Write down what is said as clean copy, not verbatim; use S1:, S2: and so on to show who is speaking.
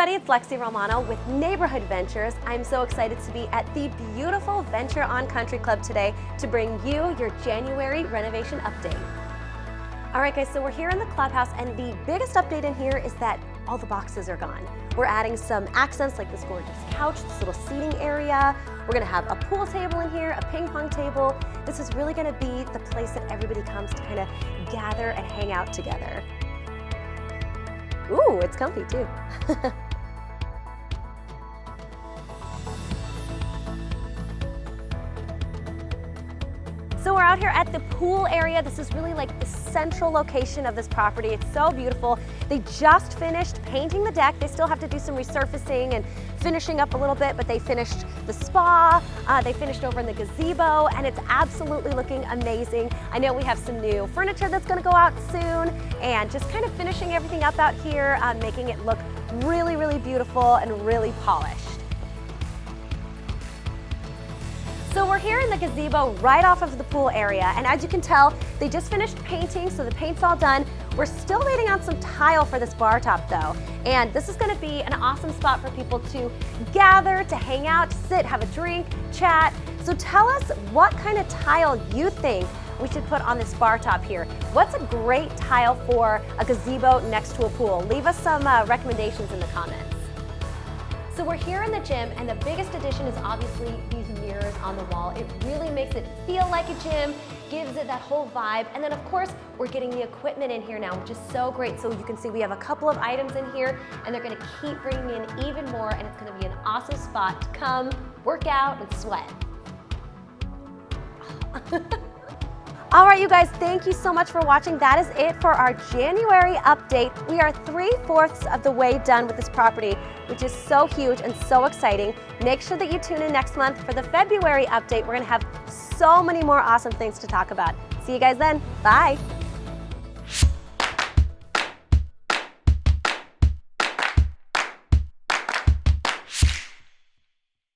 S1: everybody, it's Lexy Romano with Neighborhood Ventures. I'm so excited to be at the beautiful Venture on Country Club today to bring you your January renovation update. All right guys, so we're here in the Clubhouse and the biggest update in here is that all the boxes are gone. We're adding some accents like this gorgeous couch, this little seating area. We're gonna have a pool table in here, a ping pong table. This is really gonna be the place that everybody comes to kind of gather and hang out together. Ooh, it's comfy too. So we're out here at the pool area. This is really like the central location of this property. It's so beautiful. They just finished painting the deck. They still have to do some resurfacing and finishing up a little bit, but they finished the spa. They finished over in the gazebo, and it's absolutely looking amazing. I know we have some new furniture that's gonna go out soon, and just kind of finishing everything up out here, making it look really, really beautiful and really polished. So we're here in the gazebo right off of the pool area, and as you can tell, they just finished painting, so the paint's all done. We're still waiting on some tile for this bar top though, and this is gonna be an awesome spot for people to gather, to hang out, sit, have a drink, chat. So tell us what kind of tile you think we should put on this bar top here. What's a great tile for a gazebo next to a pool? Leave us some recommendations in the comments. So we're here in the gym, and the biggest addition is obviously these mirrors on the wall. It really makes it feel like a gym, gives it that whole vibe. And then of course, we're getting the equipment in here now, which is so great. So you can see we have a couple of items in here, and they're gonna keep bringing in even more, and it's gonna be an awesome spot to come, work out, and sweat. All right, you guys, thank you so much for watching. That is it for our January update. We are 3/4 of the way done with this property, which is so huge and so exciting. Make sure that you tune in next month for the February update. We're gonna have so many more awesome things to talk about. See you guys then. Bye.